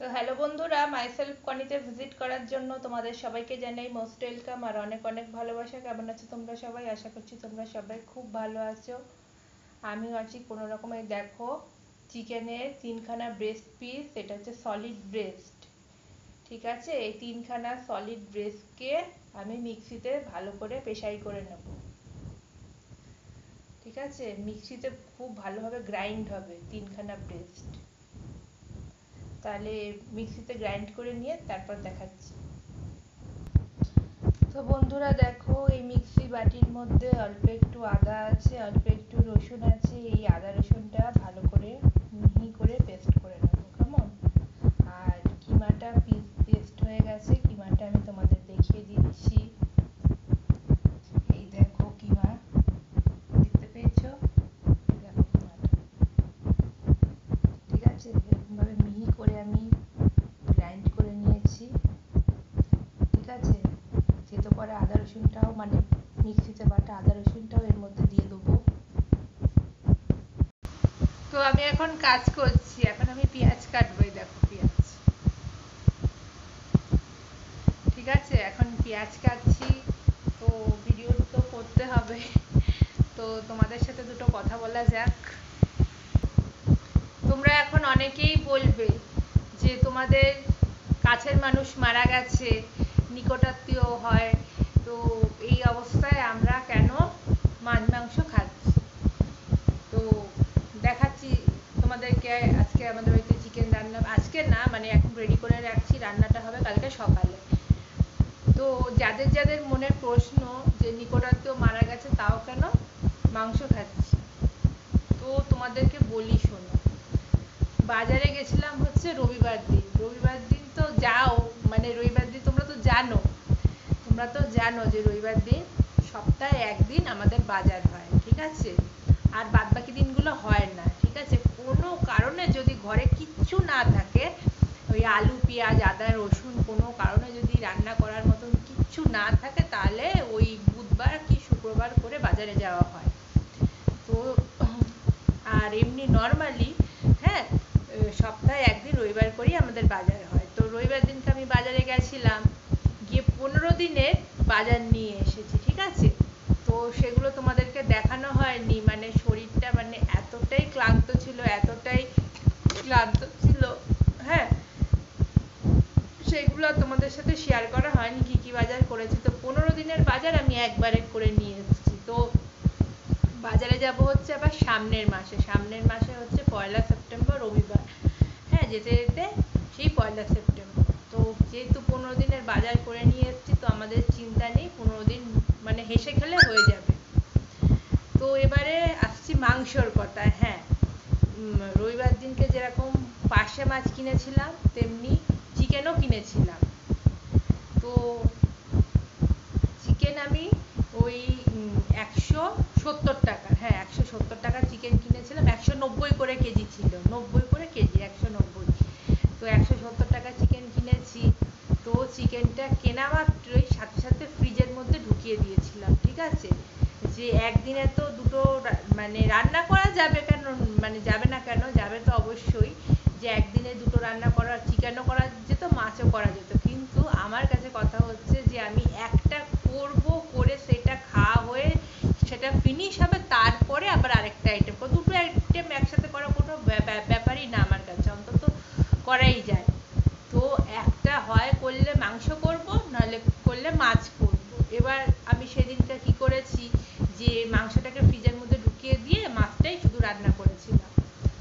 তো হ্যালো বন্ধুরা, myself কনিতে visit করার জন্য তোমাদের সবাইকে জানাই মোস্ট ওয়েলকাম আর অনেক অনেক ভালোবাসা। কেমন আছো তোমরা সবাই? আশা করছি তোমরা সবাই খুব ভালো আছো। আমিও আছি কোনো রকমে। দেখো, চিকেনের তিনখানা ব্রেস্ট পিস, এটা হচ্ছে সলিড ব্রেস্ট। ঠিক আছে, এই তিনখানা সলিড ব্রেস্টকে আমি মিক্সিতে ভালো করে পেশাই করে নেব। ঠিক আছে, মিক্সিতে খুব ভালোভাবে গ্রাইন্ড হবে তিনখানা ব্রেস্ট। তাহলে মিক্সিতে গ্রাইন্ড করে নিয়ে তারপর দেখাচ্ছি। তো বন্ধুরা দেখো, এই মিক্সি বাটির মধ্যে অল্প একটু আদা আছে, অল্প একটু রসুন আছে। এই আদা রসুনটা ভালো করে মিহি করে পেস্ট করে নেবো। কেমন? আর কিমাটা পেস্ট হয়ে গেছে, কিমাটা আমি তোমাদের দেখিয়ে দিচ্ছি। এই দেখো কিমা, দেখতে পেয়েছো? দেখো কিমাটা, ঠিক আছে, এরকমভাবে মিহি করে আমি গ্রাইন্ড করে নিয়েছি। ঠিক আছে, থেতো করা আদা রসুনটাও, মানে মিক্সিতে বাটা আদা রসুনটাও এর মধ্যে দিয়ে দেবো। তো আমি এখন কাজ করছি, এখন আমি পেঁয়াজ কাটবো। এই দেখো পেঁয়াজ, ঠিক আছে, এখন পেঁয়াজ কাটছি। তো ভিডিও তো করতে হবে, তো তোমাদের সাথে দুটো কথা বলা যাক। তোমরা এখন অনেকেই বলবে যে তোমাদের কাছের মানুষ মারা গেছে, নিকটাত্মীয় হয়, তো এই অবস্থায় আমরা কেন মাছ মাংস খাচ্ছি। তো দেখাচ্ছি তোমাদেরকে। আজকে আমাদের বাড়িতে চিকেন রান্না, আজকে না মানে এখন রেডি করে রাখছি, রান্নাটা হবে কালকে সকালে। তো যাদের যাদের মনের প্রশ্ন যে নিকটাত্মীয় মারা গেছে তাও কেন মাংস খাচ্ছি, তো তোমাদেরকে বলি শোনো। বাজারে গেছিলাম হচ্ছে রবিবার দিন। রবিবার দিন তো যাও, মানে রবিবার দিন তোমরা তো জানো যে রবিবার দিন সপ্তাহে একদিন আমাদের বাজার হয়। ঠিক আছে, আর বাদ বাকি দিনগুলো হয় না। ঠিক আছে, কোনো কারণে যদি ঘরে কিচ্ছু না থাকে, ওই আলু পেঁয়াজ আদা রসুন কোনো কারণে যদি রান্না করার মতন কিচ্ছু না থাকে, তাহলে ওই বুধবার কি শুক্রবার করে বাজারে যাওয়া হয়। তো আর এমনি নর্মালি, হ্যাঁ, সপ্তাহে একদিন রবিবার করেই আমাদের বাজার হয়। তো রবিবার দিনকে আমি বাজারে গেছিলাম, গিয়ে 15 দিনের বাজার নিয়ে এসেছি। ঠিক আছে, তো সেগুলো তোমাদেরকে দেখানো হয়নি, মানে শরীরটা মানে এতটাই ক্লান্ত ছিল, এতটাই ক্লান্ত ছিল, হ্যাঁ, সেগুলো তোমাদের সাথে শেয়ার করা হয়নি কি কি বাজার করেছি। তো 15 দিনের বাজার আমি একবারে করে নিয়ে এসেছি। তো বাজারে যাব হচ্ছে আবার সামনের মাসে হচ্ছে 1 সেপ্টেম্বর রবিবার। হ্যাঁ, যেতে যেতে সেই 1 সেপ্টেম্বর। তো যেহেতু 15 দিনের বাজার করে নিয়ে এসেছি, তো আমাদের চিন্তা নেই, 15 দিন মানে হেসে খেলে হয়ে যাবে। তো এবারে আসছি মাংসর কথায়। হ্যাঁ, রবিবার দিনকে যেরকম পার্শে মাছ কিনেছিলাম, তেমনি চিকেনও কিনেছিলাম। তো চিকেন আমি ওই 170 টাকা, হ্যাঁ 170 টাকা চিকেন কিনেছিলাম। 190 করে কেজি ছিল, 90 করে কেজি, 190। তো 170 টাকা চিকেন কিনেছি। তো চিকেনটা কেনা মাত্রই সাথে সাথে ফ্রিজের মধ্যে ঢুকিয়ে দিয়েছিলাম। ঠিক আছে, যে একদিনে তো দুটো মানে রান্না করা যাবে কেন, মানে যাবে না কেন, যাবে তো অবশ্যই। যে একদিনে দুটো রান্না করা, চিকেনও করা যেত, মাছও করা যেত, কিন্তু আমার কাছে কথা হচ্ছে যে আমি একটা করব, করে সেটা খাওয়া হয়ে সেটা ফিনিশ হবে, তারপরে আবার আরেকটা আইটেম, দুটো আইটেম একসাথে করা কোনো ব্যাপারই না আমার কাছে, অন্তত করাই যায়। তো একটা হয় করলে মাংস করব, নাহলে করলে মাছ করব। এবার আমি সেদিনটা কি করেছি, যে মাংসটাকে ফ্রিজের মধ্যে ঢুকিয়ে দিয়ে মাছটাই শুধু রান্না করেছিলাম।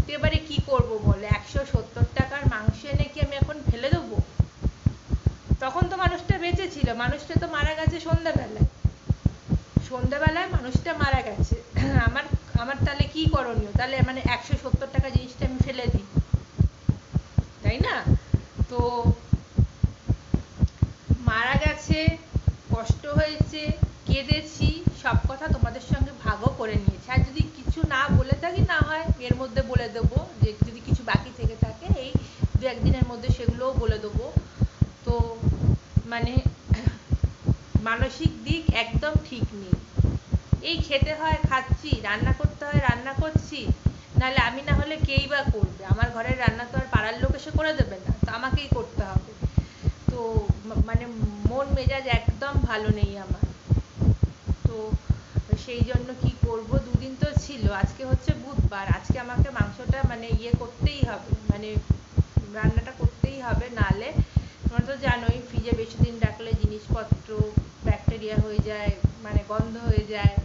তো এবারে কি করব বলে, 170 টাকার মাংস এনে কি আমি এখন ফেলে দেবো? তখন তো মানুষটা বেঁচে ছিল, মানুষটা তো মারা গেছে সন্ধ্যাবেলায় মানুষটা মারা গেছে। আমার আমার তাহলে কি করণীয়? তাহলে মানে 170 টাকা জিনিসটা আমি ফেলে দিই, তাই না? তো মারা গেছে, কষ্ট হয়েছে, কেঁদেছি, সব কথা তোমাদের সঙ্গে ভাগও করে নিয়েছি। আর যদি কিছু না বলে থাকি, না হয় এর মধ্যে বলে দেবো, যে যদি কিছু বাকি থেকে থাকে এই 2-1 দিনের মধ্যে সেগুলোও বলে দেবো। তো মানে মানসিক দিক একদম ঠিক নেই। এই খেতে হয় খাচ্ছি, রান্না করতে হয় রান্না করছি, নাহলে আমি না হলে কেই বা করবে? আমার ঘরের রান্না তো আর পাড়ার লোক এসে করে দেবে না, তো আমাকেই করতে হবে। তো মানে মন মেজাজ একদম ভালো নেই আমার। তো সেই জন্য কি করব, দুদিন তো ছিল, আজকে হচ্ছে বুধবার, আজকে আমাকে মাংসটা মানে ইয়ে করতেই হবে, মানে রান্নাটা করতেই হবে, নাহলে তোমরা তো জানোই ফ্রিজে বেশি দিন রাখলে জিনিসপত্র ব্যাকটেরিয়া হয়ে যায়, মানে গন্ধ হয়ে যায়।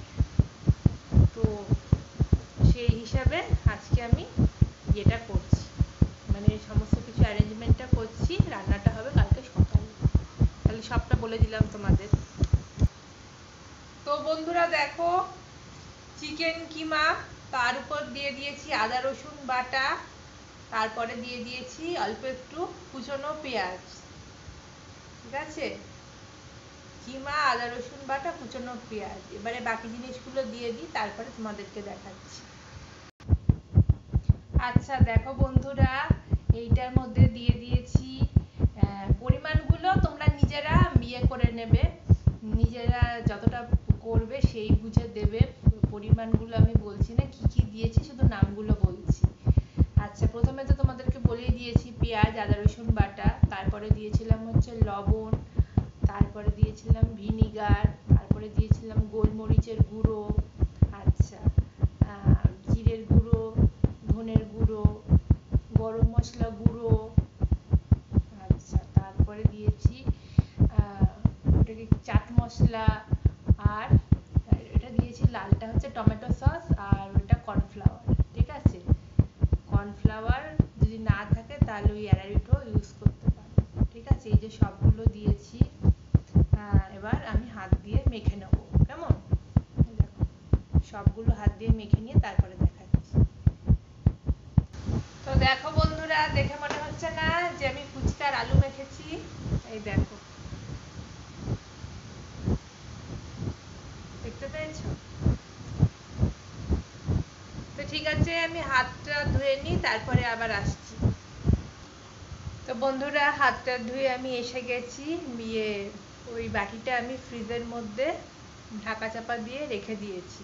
তো সেই হিসাবে আজকে আমি এটা করছি, মানে সমস্ত কিছু অ্যারেঞ্জমেন্টটা করছি, রান্নাটা হবে কালকে সকালে। তাহলে সবটা বলে দিলাম তোমাদের। তো বন্ধুরা দেখো, চিকেন কিমা, তার উপর দিয়ে দিয়েছি আদা রসুন বাটা, তারপরে দিয়ে দিয়েছি অল্প একটু কুচনো পেঁয়াজ। ঠিক আছে, কিমা, আদা রসুন বাটা, কুচনো পেঁয়াজ। এবারে বাকি জিনিসগুলো দিয়ে দিই, তারপরে তোমাদেরকে দেখাচ্ছি। আচ্ছা দেখো বন্ধুরা, এইটার মধ্যে দিয়ে দিয়েছি, পরিমাণগুলো তোমরা নিজেরা বিয়ে করে নেবে, নিজেরা যতটা করবে সেই বুঝে দেবে। পরিমাণগুলো আমি বলছি না, কি কি দিয়েছি শুধু নামগুলো বলছি। আচ্ছা, প্রথমে তো তোমাদেরকে বলেই দিয়েছি পেঁয়াজ, আদা রসুন বাটা, তারপরে দিয়েছিলাম হচ্ছে লবণ, তারপরে দিয়েছিলাম ভিনিগার, তারপরে দিয়েছিলাম গোলমরিচের গুঁড়ো, আচ্ছা, জিরের গুঁড়ো, ধনের গুঁড়ো, গরম মশলা গুঁড়ো, আচ্ছা, তারপরে দিয়েছি ওটাকে চাট মশলা, আর এটা দিয়েছি লালটা হচ্ছে টমেটো সস, আর ওটা কর্নফ্লাওয়ার। ঠিক আছে, কর্নফ্লাওয়ার যদি না থাকে তাহলে ওই অ্যারারুটও ইউজ করতে পারো। ঠিক আছে, এই যে সবগুলো দিয়েছি, এবার আমি হাত দিয়ে মেখে নেব। কেমন, দেখো সবগুলো হাত দিয়ে মেখে নিয়ে তারপরে দেখাচ্ছি। তো দেখো বন্ধুরা, দেখে মনে হচ্ছে না যে আমি ফুচকার আলু মেখেছি? এই দেখো, দেখতে পেয়েছো? তো ঠিক আছে, আমি হাতটা ধুয়ে নিই, তারপরে আবার আসছি। তো বন্ধুরা, হাতটা ধুয়ে আমি এসে গেছি, ওই বাটিটা আমি ফ্রিজের মধ্যে ঢাকা চাপা দিয়ে রেখে দিয়েছি।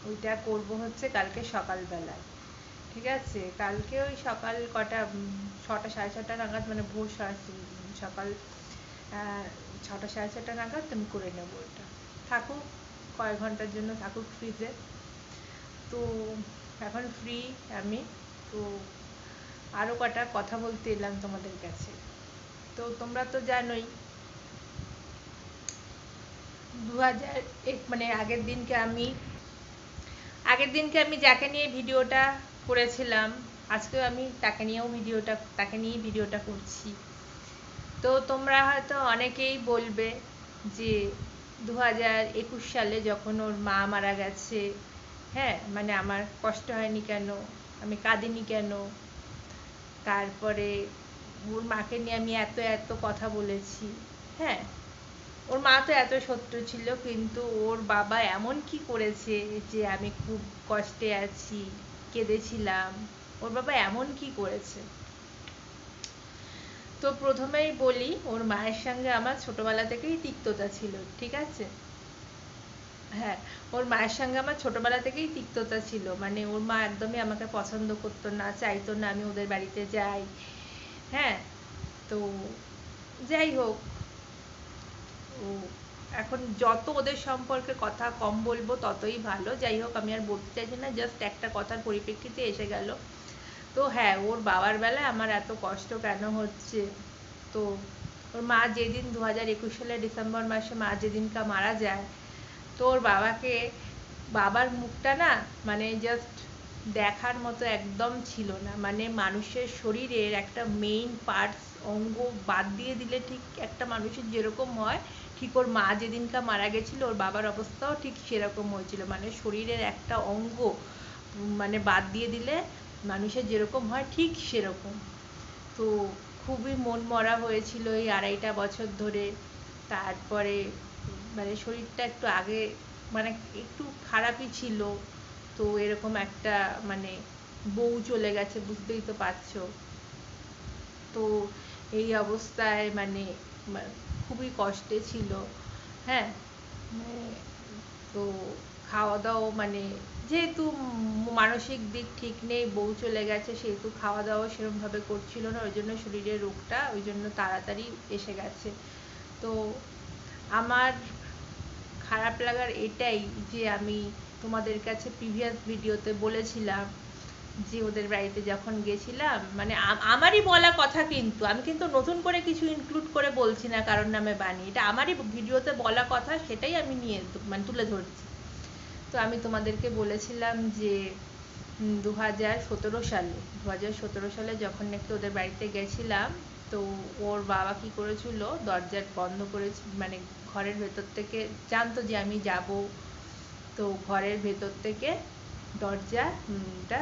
ওইটা করব হচ্ছে কালকে সকালবেলায়। ঠিক আছে, কালকে ওই সকাল কটা, 6টা 6:30 নাগাদ, মানে ভোর সকাল 6টা 6:30 নাগাদ আমি করে নেব। ওটা থাকুক, কয়েক ঘন্টার জন্য থাকুক ফ্রিজে। তো এখন ফ্রি আমি, তো আরও কটা কথা বলতে এলাম তোমাদের কাছে। তো তোমরা তো জানোই 2001 মানে আগের দিনকে আমি যাকে নিয়ে ভিডিওটা করেছিলাম, আজকেও আমি তাকে নিয়েই ভিডিওটা করছি। তো তোমরা হয়তো অনেকেই বলবে যে 2021 সালে যখন ওর মা মারা গেছে, হ্যাঁ, মানে আমার কষ্ট হয়নি কেন, আমি কাঁদিনি কেন, তারপরে ওর মাকে নিয়ে আমি এত এত কথা বলেছি। হ্যাঁ, ওর মা তো এত সত্য ছিল, কিন্তু ওর বাবা এমন কি করেছে যে আমি খুব কষ্টে আছি, কেঁদেছিলাম? ওর বাবা এমন কি করেছে? তো প্রথমেই বলি, ওর মায়ের সঙ্গে আমার ছোটবেলা থেকেই তিক্ততা ছিল। ঠিক আছে, হ্যাঁ, ওর মায়ের সঙ্গে আমার ছোটবেলা থেকেই তিক্ততা ছিল, মানে ওর মা একদমই আমাকে পছন্দ করতো না, চাইতো না আমি ওদের বাড়িতে যাই। হ্যাঁ, তো যাই হোক, ও এখন যত ওদের সম্পর্কে কথা কম বলবো ততই ভালো। যাই হোক, আমি আর বলতে চাইছি না, জাস্ট একটা কথার পরিপ্রেক্ষিতে এসে গেল। তো হ্যাঁ, ওর বাবার বেলায় আমার এত কষ্ট কেন হচ্ছে? তো ওর মা যেদিন 2021 সালের ডিসেম্বর মাসে মা যেদিনকা মারা যায়, তো ওর বাবার মুখটা না, মানে জাস্ট দেখার মতো একদম ছিল না। মানে মানুষের শরীরের একটা মেইন পার্টস, অঙ্গ বাদ দিয়ে দিলে ঠিক একটা মানুষের যেরকম হয়, ঠিক ওর মা যেদিনকা মারা গেছিল ওর বাবার অবস্থাও ঠিক সেরকম হয়েছিল। মানে শরীরের একটা অঙ্গ মানে বাদ দিয়ে দিলে মানুষের যেরকম হয় ঠিক সেরকম। তো খুবই মন মরা হয়েছিল এই 2.5টা বছর ধরে। তারপরে মানে শরীরটা একটু আগে মানে একটু খারাপই ছিল। তো এরকম একটা মানে বউ চলে গেছে, বুঝতেই তো পারছো। তো এই অবস্থায় মানে খুবই কষ্টে ছিল। হ্যাঁ, মানে তো খাওয়া দাওয়া মানে যেহেতু মানসিক দিক ঠিক নেই, বউ চলে গেছে, সেহেতু খাওয়া দাওয়া সেরকমভাবে করছিল না, ওই জন্য শরীরের রোগটা ওই জন্য তাড়াতাড়ি এসে গেছে। তো আমার খারাপ লাগার এটাই যে আমি তোমাদের কাছে প্রিভিয়াস ভিডিওতে বলেছিলাম যে ওদের বাড়িতে যখন গেছিলাম, মানে আমারই বলা কথা, কিন্তু আমি কিন্তু নতুন করে কিছু ইনক্লুড করে বলছি না কারোর নামে বানিয়ে, এটা আমারই ভিডিওতে বলা কথা, সেটাই আমি নিয়ে মানে তুলে ধরছি। তো আমি তোমাদেরকে বলেছিলাম যে 2017 সালে যখন নাকি ওদের বাড়িতে গেছিলাম, তো ওর বাবা কি করেছিল, দরজা বন্ধ করেছে, মানে ঘরের ভেতর থেকে জানতো যে আমি যাব, তো ঘরের ভেতর থেকে দরজাটা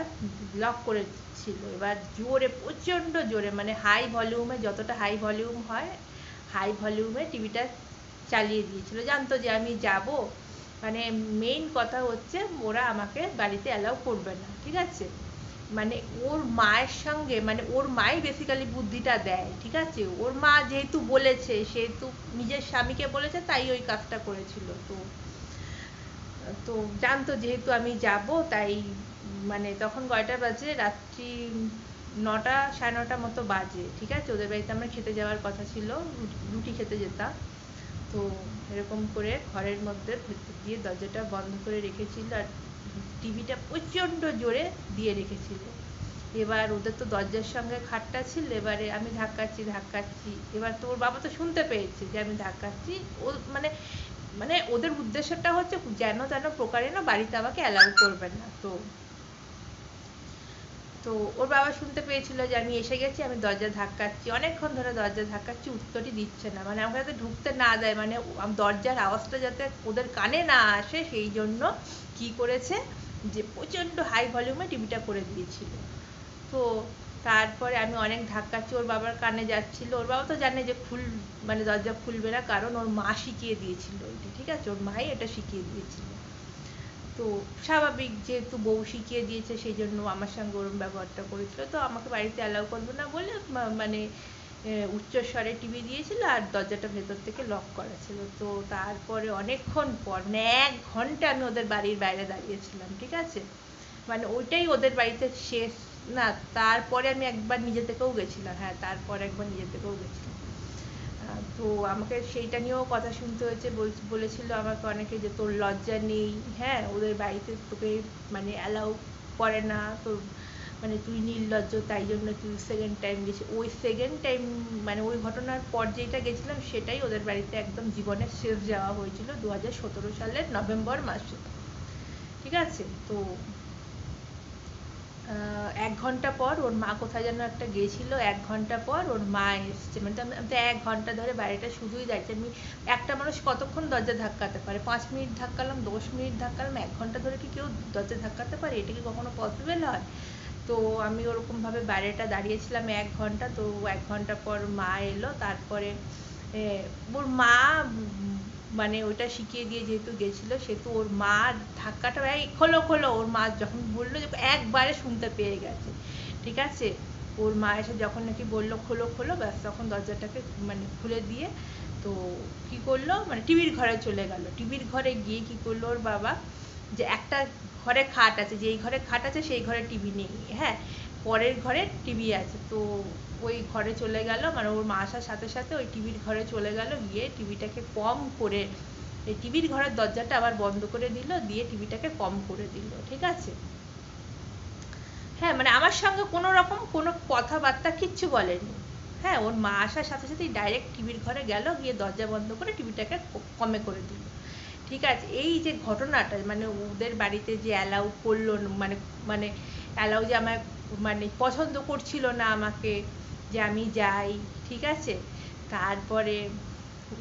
লক করে ছিল। এবার জোরে, প্রচণ্ড জোরে, মানে হাই ভলিউমে, যতটা হাই ভলিউম হয় হাই ভলিউমে টিভিটা চালিয়ে দিয়েছিল, জানতো যে আমি যাব। মানে মেইন কথা হচ্ছে ওরা আমাকে বাড়িতে অ্যালাউ করবে না, ঠিক আছে। মানে ওর মায়ের সঙ্গে, মানে ওর মাই বেসিক্যালি বুদ্ধিটা দেয়, ঠিক আছে। ওর মা যেহেতু বলেছে, সেহেতু নিজের স্বামীকে বলেছে, তাই ওই কাজটা করেছিল। তো তো জানতো যেহেতু আমি যাব, তাই মানে তখন কয়টা বাজে, রাত্রি 9টা, 9:30 মতো বাজে, ঠিক আছে। ওদের বাড়িতে আমরা খেতে যাওয়ার কথা ছিল, রুটি খেতে যেতাম। তো এরকম করে ঘরের মধ্যে ভেতর দিয়ে দরজাটা বন্ধ করে রেখেছিল, আর টিভিটা প্রচণ্ড জোরে দিয়ে রেখেছিল। এবার ওদের তো দরজার সঙ্গে খাটটা ছিল, এবারে আমি ধাক্কাচ্ছি, এবার তো ওর বাবা তো শুনতে পেয়েছে যে আমি ধাক্কাচ্ছি। ও মানে মানে ওদের উদ্দেশ্যটা হচ্ছে যেন তেন প্রকারে না বাড়িতে আমাকে অ্যালাউ করবে না। তো তো ওর বাবা শুনতে পেয়েছিল যে আমি এসে গেছি, আমি দরজা ধাক্কাচ্ছি, অনেকক্ষণ ধরে দরজা ধাক্কাচ্ছি, উত্তরই দিচ্ছে না, মানে আমাকে যাতে ঢুকতে না দেয়, মানে দরজার আওয়াজটা যাতে ওদের কানে না আসে, সেই জন্য কি করেছে, যে প্রচণ্ড হাই ভলিউমে টিভিটা করে দিয়েছিল। তো তারপরে আমি অনেক ধাক্কাচ্ছি, ওর বাবার কানে যাচ্ছিল, ওর বাবা তো জানে যে মানে দরজা খুলবে না, কারণ ওর মা শিখিয়ে দিয়েছিল এটা, ঠিক আছে, ওর মাই এটা শিখিয়ে দিয়েছিল। তো স্বাভাবিক, যেহেতু বউ শিখিয়ে দিয়েছে, সেই জন্য আমার সঙ্গে ওরম ব্যবহারটা করেছিল। তো আমাকে বাড়িতে অ্যালাউ করবে না বলে মানে উচ্চস্বরে টিভি দিয়েছিল, আর দরজাটা ভেতর থেকে লক করা ছিল। তো তারপরে অনেকক্ষণ পর, মানে 1 ঘন্টা আমি ওদের বাড়ির বাইরে দাঁড়িয়েছিলাম, ঠিক আছে। মানে ওইটাই ওদের বাড়িতে শেষ না, তারপরে আমি একবার নিজে থেকেও গেছিলাম, হ্যাঁ, তারপর একবার নিজে থেকেও গেছিলাম। তো আমাকে সেইটা নিয়েও কথা শুনতে হয়েছে, বলেছিল আমাকে অনেকে যে তোর লজ্জা নেই, হ্যাঁ, ওদের বাড়িতে তোকে মানে অ্যালাউ করে না, তোর মানে তুই নির্লজ্জ, তাই জন্য তুই সেকেন্ড টাইম গেছি। ওই সেকেন্ড টাইম মানে ওই ঘটনার পর যেটা গেছিলাম, সেটাই ওদের বাড়িতে একদম জীবনের শেষ যাওয়া হয়েছিল 2017 সালের নভেম্বর মাসে, ঠিক আছে। তো 1 ঘন্টা পর ওর মা কোথায় যেন একটা গেছিল, 1 ঘন্টা পর ওর মা এসছে, মানে আমি তো 1 ঘন্টা ধরে বাড়িটা শুধুই দাঁড়িয়েছি। আমি, একটা মানুষ কতক্ষণ দরজা ধাক্কাতে পারে, 5 মিনিট ধাক্কালাম, 10 মিনিট ধাক্কালাম, 1 ঘন্টা ধরে কি কেউ দরজা ধাক্কাতে পারে? এটা কি কখনো পসিবল হয়? তো আমি ওরকমভাবে বাইরেটা দাঁড়িয়েছিলাম 1 ঘন্টা। তো 1 ঘন্টা পর মা এলো, তারপরে ওর মা মানে ওইটা শিখিয়ে দিয়ে যেহেতু গেছিলো, সেহেতু ওর মা ধাক্কাটা, এই খোলো খোলো, ওর মা যখন বললো, যে একবারে শুনতে পেয়ে গেছে, ঠিক আছে। ওর মা এসে যখন নাকি বললো খোলো খোলো, ব্যাস তখন দরজাটাকে মানে খুলে দিয়ে, তো কি করলো, মানে টিভির ঘরে চলে গেল। টিভির ঘরে গিয়ে কি করলো ওর বাবা, যে একটা ঘরে খাট আছে, যেই ঘরে খাট আছে সেই ঘরে টিভি নেই, হ্যাঁ, পরের ঘরে টিভি আছে। তো ওই ঘরে চলে গেল, মানে ওর মা আসার সাথে সাথে ওই টিভির ঘরে চলে গেল, গিয়ে টিভিটাকে কম করে, এই টিভির ঘরের দরজাটা আবার বন্ধ করে দিল, দিয়ে টিভিটাকে কম করে দিল, ঠিক আছে। হ্যাঁ, মানে আমার সঙ্গে কোনো রকম কোনো কথাবার্তা কিচ্ছু বলেনি। হ্যাঁ, ওর মা আসার সাথে সাথেই ডাইরেক্ট টিভির ঘরে গেল, গিয়ে দরজা বন্ধ করে টিভিটাকে কমে করে দিল, ঠিক আছে। এই যে ঘটনাটা, মানে ওদের বাড়িতে যে অ্যালাউ করলো, মানে মানে অ্যালাউ যে আমায় মানে পছন্দ করছিল না আমাকে, যে আমি যাই, ঠিক আছে। তারপরে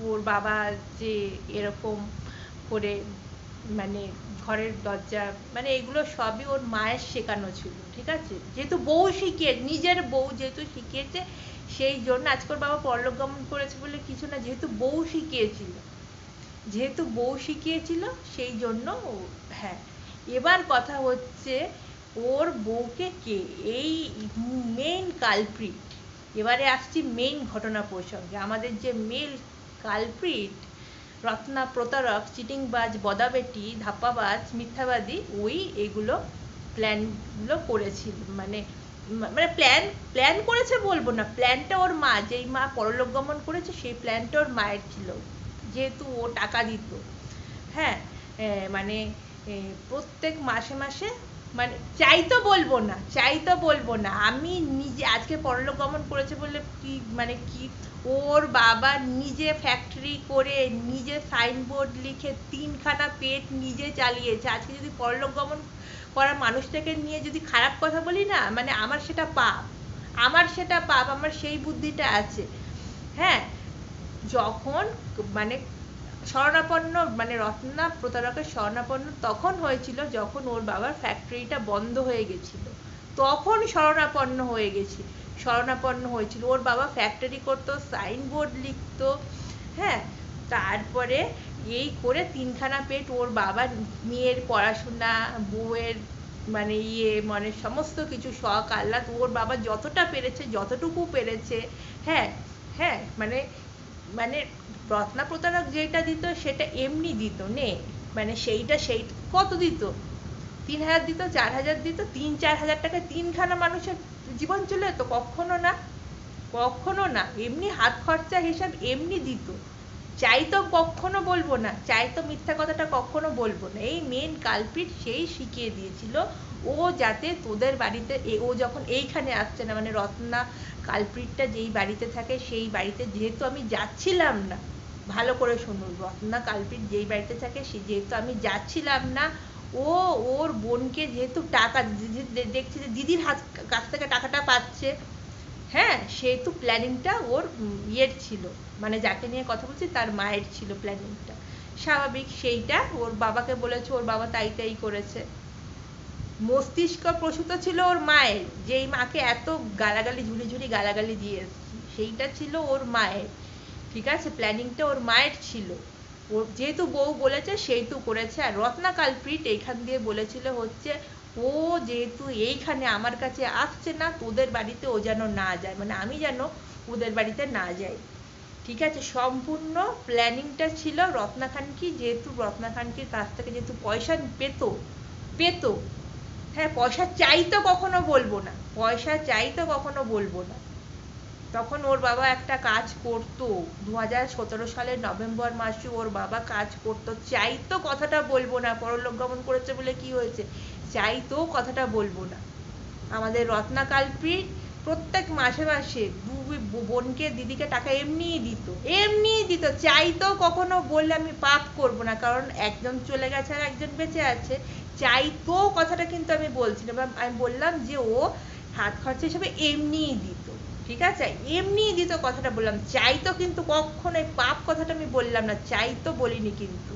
ওর বাবা যে এরকম করে মানে ঘরের দরজা, মানে এগুলো সবই ওর মায়ের শেখানো ছিল, ঠিক আছে। যেহেতু বউ শিখিয়ে, নিজের বউ যেহেতু শিখিয়েছে, সেই জন্য আজকে ওর বাবা পরলোক গমন করেছে বলে কিছু না, যেহেতু বউ শিখিয়েছিল, সেই জন্য। হ্যাঁ, এবার কথা হচ্ছে ওর বউকে কে, এই মেইন কালপ্রিট। এবারে আসছি মেইন ঘটনা প্রসঙ্গে, আমাদের যে মেল কালপ্রিট, রত্না প্রতারক, চিটিংবাজ, বদাবেটি, ধাপ্পাবাজ, মিথ্যাবাদী ওই এগুলো প্ল্যানগুলো করেছিল। মানে মানে প্ল্যান করেছে বলবো না, প্ল্যানটা ওর মা, যেই মা পরলোক গমন করেছে সেই প্ল্যানটা ওর মায়ের ছিল, যেহেতু ও টাকা দিত। হ্যাঁ, মানে প্রত্যেক মাসে মাসে, মানে চাই তো বলবো না, আমি নিজে আজকে পরলোক গমন করেছে বলে কি মানে কি, ওর বাবা নিজে ফ্যাক্টরি করে, নিজে সাইনবোর্ড লিখে 3খানা পেট নিজে চালিয়েছে। আজকে যদি পরলোক গমন করা মানুষটাকে নিয়ে যদি খারাপ কথা বলি না, মানে আমার সেটা পাপ, আমার সেই বুদ্ধিটা আছে। হ্যাঁ, যখন মানে শরণাপন্ন, মানে রত্না প্রতারকের শরণাপন্ন তখন হয়েছিল যখন ওর বাবার ফ্যাক্টরিটা বন্ধ হয়ে গেছিল, তখন শরণাপন্ন হয়েছিল। ওর বাবা ফ্যাক্টরি করতো, সাইনবোর্ড লিখতো। হ্যাঁ, তারপরে এই করে 3খানা পেট, ওর বাবার মেয়ের পড়াশোনা, বউয়ের মানে মানে সমস্ত কিছু শখ আহ্লাদ ওর বাবা যতটা পেরেছে, যতটুকু পেরেছে। হ্যাঁ, হ্যাঁ, মানে মানে রত্না প্রতারক যেটা দিত সেটা এমনি দিত নে, মানে সেই কত দিত, 3000 দিত, 4000 দিত, 3-4000 টাকায় 3খানা মানুষের জীবন চলে যেত? কখনো না, এমনি হাত খরচা হিসাব এমনি দিত। চাই তো কখনো বলবো না, চাই তো মিথ্যা কথাটা কখনো বলবো না। এই মেন কালপিট সেই শিখিয়ে দিয়েছিল ও, যাতে তোদের বাড়িতে ও যখন এইখানে আসছে না, মানে রত্না কালপিটটা যেই বাড়িতে থাকে সেই বাড়িতে যেহেতু আমি যাচ্ছিলাম না, ভালো করে শুনুন, রত্না কালপিট যেই বাড়িতে থাকে যেহেতু আমি যাচ্ছিলাম না, ও ওর বোনকে যেহেতু টাকা দেখছে যে দিদির কাছ থেকে টাকাটা পাচ্ছে, হ্যাঁ, সেহেতু প্ল্যানিংটা ওর ইয়ের ছিল, মানে যাকে নিয়ে কথা বলছি তার মায়ের ছিল প্ল্যানিংটা। স্বাভাবিক, সেইটা ওর বাবাকে বলেছে, ওর বাবা তাই করেছে। মস্তিষ্ক প্রসূত ছিল ওর মায়ের, যেই মাকে এত গালাগালি, ঝুড়ি গালাগালি দিয়ে এসেছি, সেইটা ছিল ওর মায়ের। ঠিক আছে, প্ল্যানিংটা ওর মায়ের ছিল। ওর যেহেতু বউ বলেছে সেহেতু করেছে। আর রত্না কালপ্রিট এইখান দিয়ে বলেছিল হচ্ছে, ও যেহেতু এইখানে আমার কাছে আসছে না, তোদের বাড়িতে ও যেন না যায়, মানে আমি যেন ওদের বাড়িতে না যাই। ঠিক আছে, সম্পূর্ণ প্ল্যানিংটা ছিল রত্না খানকি, যেহেতু রত্না খানকির কাছ থেকে যেহেতু পয়সা পেতো। হ্যাঁ, পয়সা চাইতো কখনো বলবো না, তখন ওর বাবা একটা কাজ করতো, 2017 সালের নভেম্বর মাসে ওর বাবা কাজ করতো, চাইতো কথাটা বলবো না, পরলোক গমন করেছে বলে কি হয়েছে, চাইতো কথাটা বলবো না। আমাদের রত্না কালপ্রিট প্রত্যেক মাসে মাসে বোনকে, দিদিকে টাকা এমনিই দিত, চাইতো কখনো বললে আমি পাপ করব না, কারণ একজন চলে গেছে আর একজন বেঁচে আছে, চাইতো কথাটা কিন্তু আমি বলছি না, আমি বললাম যে ও হাত খরচা হিসেবে এমনিই দিত। ঠিক আছে, এমনিই দিত কথাটা বললাম, চাইতো কিন্তু কখনোই পাপ কথাটা আমি বললাম না, চাইতো বলিনি। কিন্তু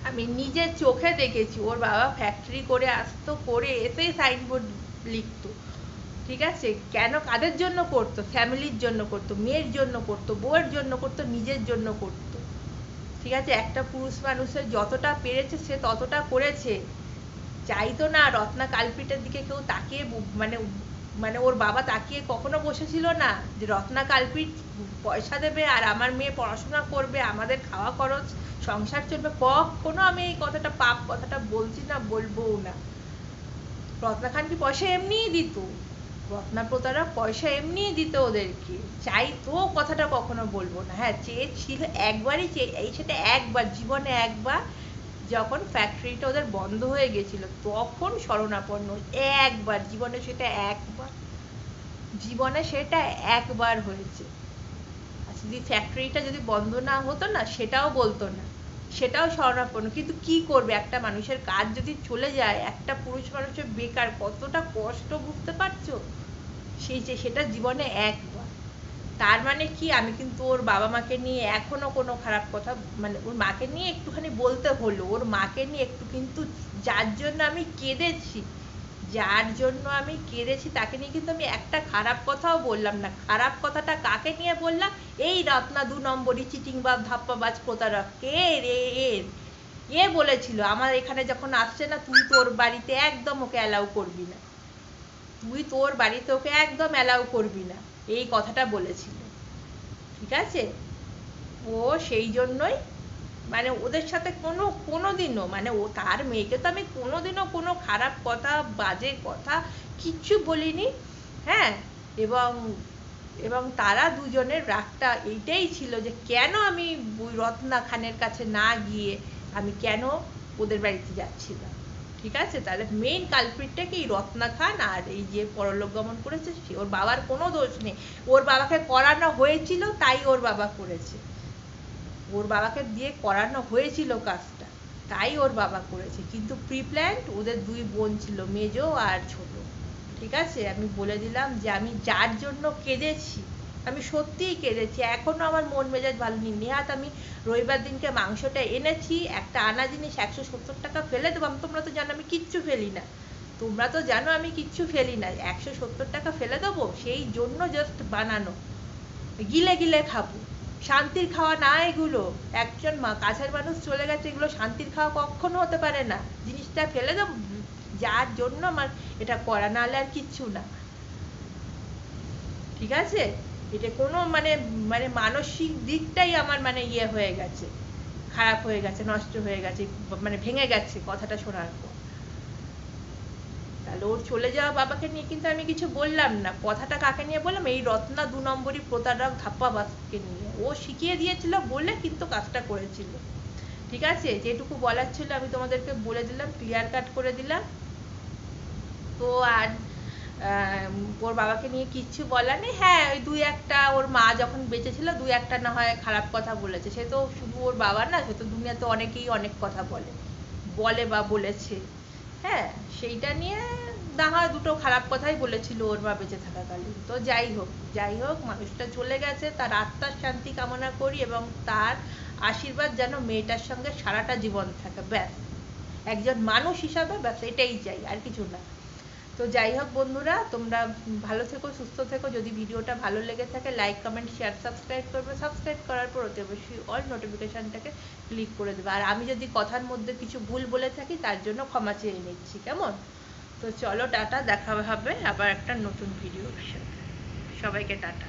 আমি নিজের চোখে দেখেছি ওর বাবা ফ্যাক্টরি করে আসতো, করে এসেই সাইনবোর্ড লিখতো। ঠিক আছে, কেন, কাদের জন্য করতো? ফ্যামিলির জন্য করতো, মেয়ের জন্য করতো, বউয়ের জন্য করতো, নিজের জন্য করতো। ঠিক আছে, একটা পুরুষ মানুষের যতটা পেরেছে সে ততটা করেছে, চাইতো না রত্না কালপিটের দিকে কেউ তাকিয়ে, মানে মানে ওর বাবা তাকিয়ে কখনো বসেছিল না যে রত্না কালপিট পয়সা দেবে আর আমার মেয়ে পড়াশোনা করবে, আমাদের খাওয়া খরচ সংসার চলবে, কখনো আমি এই কথাটা, পাপ কথাটা বলছি না, বলবোও না। রত্না খান কি পয়সা এমনিই দিত, রত্না প্রতারক পয়সা এমনিই দিত ওদেরকে, চাইতো কথাটা কখনো বলবো না। হ্যাঁ, চেয়েছিল একবারই, সেটা একবার জীবনে, একবার যখন ফ্যাক্টরিটা ওদের বন্ধ হয়ে গেছিল তখন শরণাপন্ন, একবার জীবনে সেটা একবার হয়েছে। যদি ফ্যাক্টরিটা যদি বন্ধ না হতো না, সেটাও বলতো না, সেটাও শরণাপন্ন। কিন্তু কি করবে, একটা মানুষের কাজ যদি চলে যায়, একটা পুরুষ মানুষের বেকার কতটা কষ্ট, বুঝতে পারছো? সেটা জীবনে একবার। তার মানে কি, আমি কিন্তু ওর বাবা মাকে নিয়ে এখনো কোনো খারাপ কথা, মানে ওর মাকে নিয়ে একটুখানি বলতে হলো, ওর মাকে নিয়ে একটু, কিন্তু যার জন্য আমি কেঁদেছি তাকে নিয়ে কিন্তু আমি একটা খারাপ কথাও বললাম না। খারাপ কথাটা কাকে নিয়ে বললাম? এই রত্না 2 নম্বরই চিটিংবাজ, ধাপ্পাবাজ, প্রতারক এ বলেছিল আমার এখানে যখন আসছে না, তুই তোর বাড়িতে একদম ওকে অ্যালাউ করবি না, এই কথাটা বলেছিল। ঠিক আছে, ও সেই জন্যই মানে ওদের সাথে কোনোদিনও মানে ও তার মেয়েকে তো আমি কোনোদিনও কোনো খারাপ কথা বাজে কথা কিচ্ছু বলিনি। হ্যাঁ, এবং এবং তারা দুজনের রাগটা এইটাই ছিল যে কেন আমি ওই রত্না খানের কাছে না গিয়ে আমি কেন ওদের বাড়িতে যাচ্ছিলাম। ঠিক আছে, তাহলে মেইন কালপ্রিটটা কি রত্না খান, আর এই যে পরলোক গমন করেছে সে, ওর বাবার কোনো দোষ নেই। ওর বাবাকে করানো হয়েছিল তাই ওর বাবা করেছে, ওর বাবাকে দিয়ে করানো হয়েছিল কাজটা তাই ওর বাবা করেছে, কিন্তু প্রি প্ল্যান্ড ওদের দুই বোন ছিল, মেজো আর ছোট। ঠিক আছে, আমি বলে দিলাম যে আমি যার জন্য কেঁদেছি, আমি সত্যিই কেঁদেছি, এখনো আমার মন মেজাজ ভালো নেই। নেহাত আমি রবিবার দিনকে মাংসটা এনেছি, একটা আনা জিনিস 170 টাকা ফেলে দেবো, তোমরা তো জানো আমি কিচ্ছু ফেলি না, তোমরা তো জানো আমি কিচ্ছু ফেলি না, 170 টাকা ফেলে দেবো সেই জন্য জাস্ট বানানো, গিলে গিলে খাবো, শান্তির খাওয়া না এগুলো। একজন কাছের মানুষ চলে গেছে, এগুলো শান্তির খাওয়া কখনো হতে পারে না, জিনিসটা ফেলে দেবো যার জন্য আমার এটা করা, নাহলে আর কিচ্ছু না। ঠিক আছে, এটা কোনো মানে মানে মানসিক দিকটাই আমার মানে ইয়ে হয়ে গেছে, খারাপ হয়ে গেছে, নষ্ট হয়ে গেছে, মানে ভেঙে গেছে কথাটা শোনার পর। তাহলে ওর চলে যাওয়া বাবাকে নিয়ে কিন্তু আমি কিছু বললাম না, কথাটা কাকে নিয়ে বললাম, এই রত্না 2 নম্বরই প্রতারক ধাপ্পাবাজকে নিয়ে। ও শিখিয়ে দিয়েছিল বলে কিন্তু কাজটা করেছিল। ঠিক আছে, যেটুকু বলার ছিল আমি তোমাদেরকে বলে দিলাম, ক্লিয়ার কাট করে দিলাম। তো আর ওর বাবাকে নিয়ে কিচ্ছু বলার নেই। হ্যাঁ, ওই 2-1টা ওর মা যখন বেঁচে ছিল 2-1টা না হয় খারাপ কথা বলেছে, সে তো শুধু ওর বাবা না, সে তো দুনিয়াতে অনেকেই অনেক কথা বলে বলে বা বলেছে। হ্যাঁ, সেইটা নিয়ে না হয় দুটো খারাপ কথাই বলেছিল ওর মা বেঁচে থাকাকালীন। তো যাই হোক, যাই হোক, মানুষটা চলে গেছে, তার আত্মার শান্তি কামনা করি এবং তার আশীর্বাদ যেন মেয়েটার সঙ্গে সারাটা জীবন থাকে, ব্যাস, একজন মানুষ হিসাবে ব্যাস এটাই চাই, আর কিছু না। তো যাই হোক বন্ধুরা, তোমরা ভালো থেকো, সুস্থ থেকো। যদি ভিডিওটা ভালো লেগে থাকে লাইক কমেন্ট শেয়ার সাবস্ক্রাইব করবে, সাবস্ক্রাইব করার পর অতি অবশ্যই অল নোটিফিকেশানটাকে ক্লিক করে দেবে। আর আমি যদি কথার মধ্যে কিছু ভুল বলে থাকি তার জন্য ক্ষমা চেয়ে নিচ্ছি, কেমন? তো চলো টাটা, দেখা হবে আবার একটা নতুন ভিডিওর সাথে। সবাইকে টাটা।